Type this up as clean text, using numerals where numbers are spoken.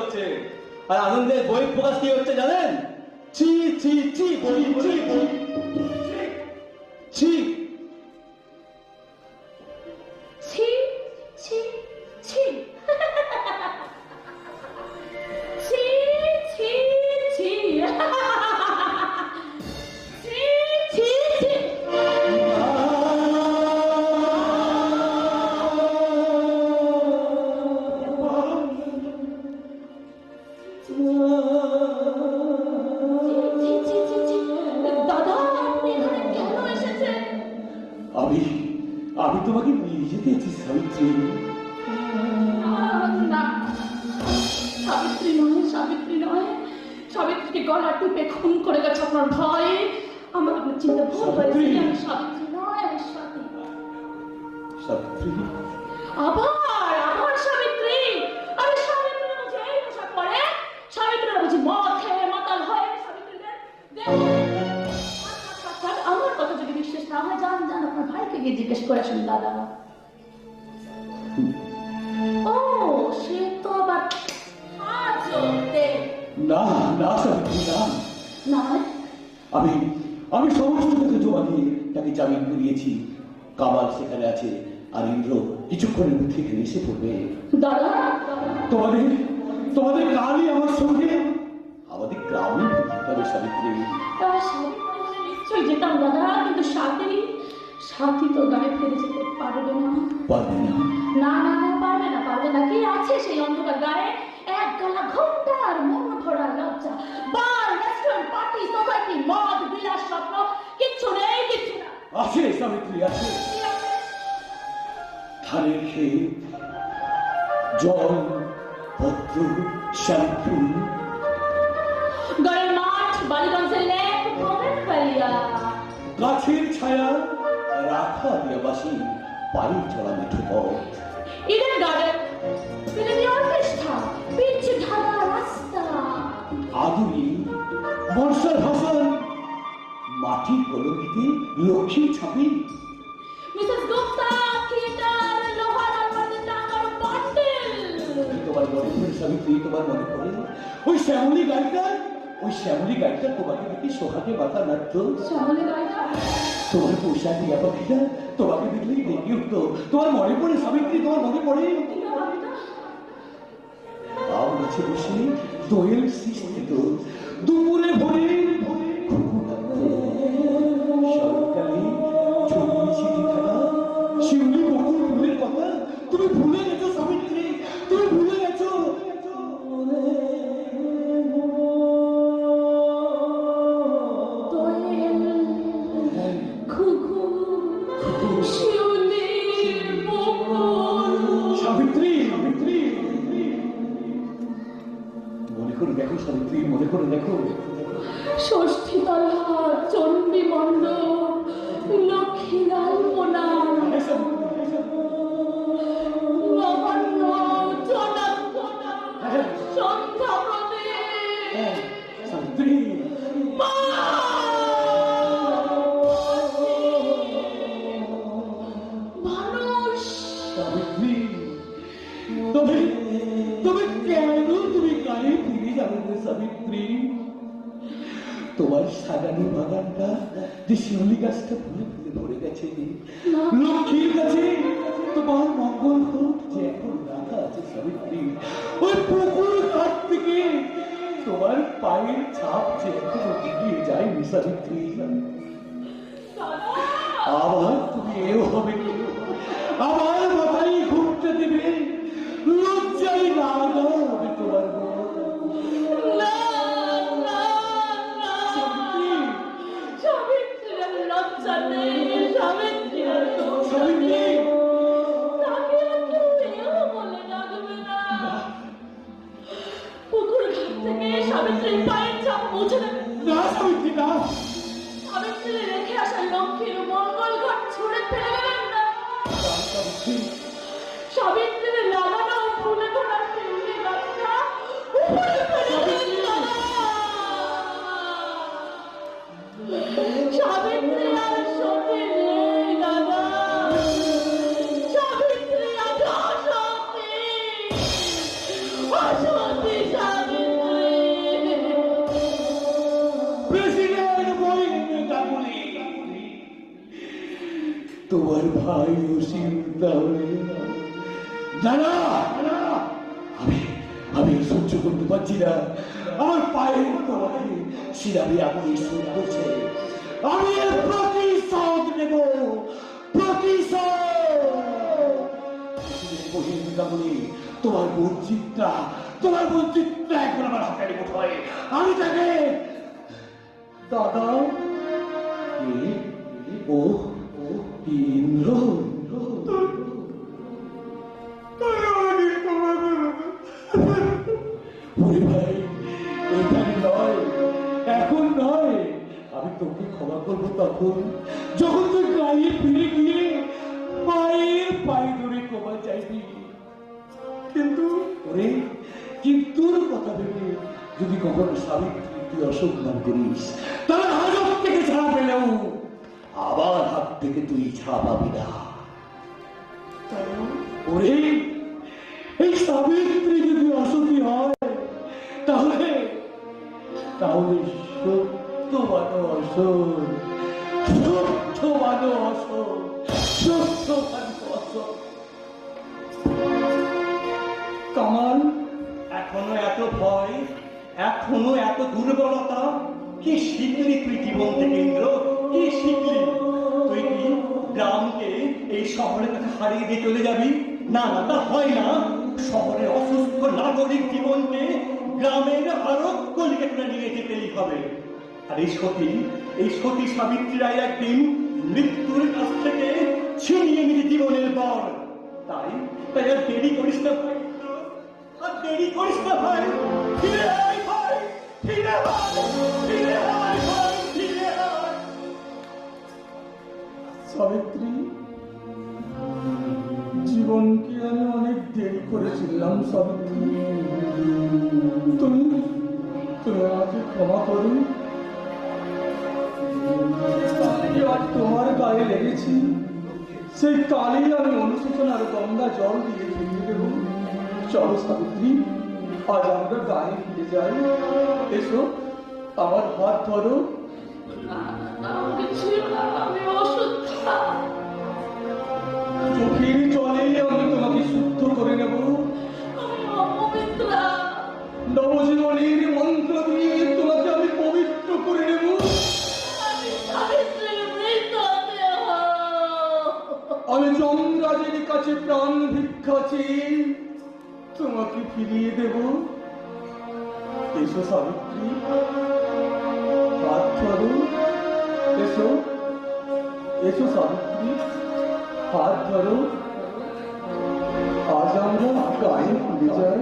হচ্ছে, আর আনন্দের বই প্রকাশ কি হচ্ছে জানেন? ছি ছি ছি বই ছি বই ছি ছি ছি ছি ছি ছি ছি ছি ছি ছি ছি ছি ছি ছি। দাদা, আপনি এখানে কেন এসেছেন? আমি আমি তোমাকে নিয়ে যেতে এসেছি সাবিত্রী। না, সাবিত্রী নয়, সাবিত্রী নয়। সাবিত্রীকে গলা টিপে খুন করে গেছে আপনার ভাই। আমার আপনার চিন্তা ভুল হয়েছে। আমি সাবিত্রী নয়, আমি সাথী। সাবিত্রী, আবার আবার সাবিত্রী। আমি সাবিত্রী বুঝি এই পোশাক পরে? সাবিত্রীরা বুঝি মদ খেয়ে মাতাল হয়? সাবিত্রীদের আমার কথা যদি বিশ্বাস না হয়, যান যান আপনার ভাইকে গিয়ে জিজ্ঞেস করে আসুন দাদা। ও, সে তো আবার আজতে। না না সাবিত্রী, না। না মানে? আমি আমি সমস্ত কিছু জমা দিয়ে তাকে জামিন করিয়েছি। কামাল সেখানে আছে, আর ইন্দ্র কিছুক্ষণের মধ্যে এখানে এসে পড়বে। দাদা, তোমাদের তোমাদের কালই আমার সঙ্গে আমাদের গ্রামে ফিরতে হবে সাবিত্রী। সাবিত্রী হলে নিশ্চয়ই যেতাম দাদা, কিন্তু সাথী তো গায়ে ফিরে যেতে পারবে না। পারবে না? না না না, পারবে না, পারবে না। কি আছে সেই অন্ধকার গায়ে? এক গালা ঘন্টা আর মন ভরা লজ্জা। বার, রেস্টুরেন্ট, পার্টি, সোসাইটি, মদ, বিলাস, স্বপ্ন, কিচ্ছু নেই, কিচ্ছু না। আছে সাবিত্রী, আছে। কি আছে? ধানের ক্ষেত, জল, পত্র, শ্যাম্পু, গড়ের মাঠ, বালিগঞ্জের লেক, ভোগের ফেলিয়া, গাছের ছায়া, রাখা দিয়াবাসী, পায়ে চলা মিঠো পথ, ইডেন গার্ডেন, সিলেটি অর্কেস্ট্রা, পিচ ঢালা রাস্তা, আদুরি, বর্ষার ভাষণ, মাটির কলমিতে লক্ষ্মীর ছাপি, মিসেস গুপ্তা, থিয়েটার, লোহার আলমারিতে টাকার বান্ডেল। তোমার মনে পড়ে সাবিত্রী, তোমার মনে পড়ে ওই শ্যামলী গাড়িটা তোমাকে দেখে সোহাগে মাথা নাড়তো। শ্যামলী গাইটা? তোমার পোশাক দিয়া পাখিটা তোমাকে দেখলেই ডেকে উঠতো। তোমার মনে পড়ে সাবিত্রী, তোমার মনে পড়ে? আম গাছে বসে দোয়েল সৃষ্টিত দুপুরে ভরে শরৎকালে ঝুমকি ছিটি থাকা শিউলি বকুল ফুলের কথা তুমি ভুলে গেছো সাবিত্রী, তুমি ভুলে গেছো। দোয়েল, ঘুঘু, শিউলি, বকুল। সাবিত্রী, সাবিত্রী, মনে করে দেখো সাবিত্রী, মনে করে দেখো। ষষ্ঠীতলা, চণ্ডী মণ্ডপ, লক্ষ্মী আলপনা, নবান্ন, জনার্দনা, সন্ধ্যা প্রদীপ, সাবিত্রী, মানুষ। সাবিত্রী, তবে তবে কেন তুমি গায়ে ফিরে যাবে না সাবিত্রী? তোমার সাজানো বাগানটা যে শিউলি গাছটা ফুলে ফুলে ভরে গেছে, লক্ষ্মীর কাছে তোমার মঙ্গল হোক যে এখন রাখা আছে সাবিত্রী, ওই পুকুর ঘাট থেকে তোমার পায়ের ছাপ যে এখনো এগিয়ে যায়নি সাবিত্রী। আবার তুমি এও হবে কি? আবার মাথায় ঘুরতে দেবে? লজ্জাই না হবে তোমার মন? না, না, না। সাবিত্রীর লজ্জা নেই, সাবিত্রীর দোষ নেই। তাকে আর কেউ এও বলে ডাকবে না। পুকুর ঘাট থেকে সাবিত্রীর পায়ের ছাপ মুছে দেবে। না সাবিত্রী, না। সাবিত্রী রেখে আসা লক্ষ্মীর মঙ্গল ঘট ছুঁড়ে ফেলে দেবেন না। সাবিত্রীর লাগানো ফুলে ভরা শিউলি গাছটা উপরে ফেলে দেবেন না। সাবিত্রী আর সতী নেই দাদা, সাবিত্রী আজ অসতী, অসতী প্রেসিডেন্ট মহিন্দ্র কাকুলি, তোমার ভাই অসীম তাহলে দাদা, আমি আমি সহ্য করতে পারছি না। আমার পায়ের তলায় শিরাবে আপনি শুরু করছে। আমি এর প্রতিশোধ নেব, প্রতিশোধ। মহিন্দ্র কাকুলি, তোমার বঞ্চিতটা এখন আমার হাতের মুঠোয়। আমি তাকে দাদা ও ইন্দ্র, ওরে ভাই, এখানে নয়, এখন নয়। আমি তোকে ক্ষমা করবো তখন, যখন তুই গায়ে ফিরে গিয়ে মায়ের পায়ে ধরে ক্ষমা চাইবি। কিন্তু ওরে, কিন্তুর কথা ভেবে যদি কখনো সাবিত্রী তুই অসম্মান করিস, তাহলে হাজত থেকে ছাড়া পেলেও আবার হাত থেকে তুই ছাড়া পাবি না। ওরে, এই সাবিত্রী যদি অসতী হয়, তাহলে সত্যবাদও অসৎ, সত্যবাদও অসৎ, সত্যবাদও অসৎ। কামাল, এখনো এত ভয়, এখনো এত দুর্বলতা? কি শিখলি তুই জীবন থেকে ইন্দ্র? কি শিখলি? তুই কি গ্রামকে এই শহরের কাছে হারিয়ে দিয়ে চলে যাবি? না না, তা হয় না। শহরের অসুস্থ নাগরিক জীবনকে গ্রামের আরোগ্য লিখে তুলে নিয়ে যেতেই হবে। আর এই সতী সাবিত্রীরাই একদিন মৃত্যুর কাছ থেকে ছিনিয়ে নিতে জীবনের বর। তাই তাই আর দেরি করিস না ভাই, আর দেরি করিস না ভাই। ফিরে আয় ভাই, ফিরে আয়, ফিরে আয় ভাই, ফিরে আয়। সাবিত্রী, জীবনকে আমি অনেক দেরি করেছিলাম। সাবিত্রী, তুমি তুমি আমাকে ক্ষমা করো। আর তোমার গায়ে লেগেছি, সেই কালেই আমি অনুশোচনার গঙ্গা জল দিয়ে ফিরিয়ে দেব। চলো সাবিত্রী, আজ আমরা গায়ে ফিরে যাই। এসো, আমার হাত ধরো। আমি অসুস্থ। চোখের জলেই আমি তোমাকে শুদ্ধ করে নেব। আমি অপবিত্রা। নবজীবনের মন্ত্র দিয়ে তোমাকে আমি পবিত্র করে নেব। আমি সাবিত্রীর মৃতদেহ। আমি যমরাজের কাছে প্রাণ ভিক্ষা চেয়ে তোমাকে ফিরিয়ে দেব। এসো সাবিত্রী, হাত ধরো। এসো, এসো সাবিত্রী, হাত ধরো। আজ আমরা গায়ে ফিরে যাই।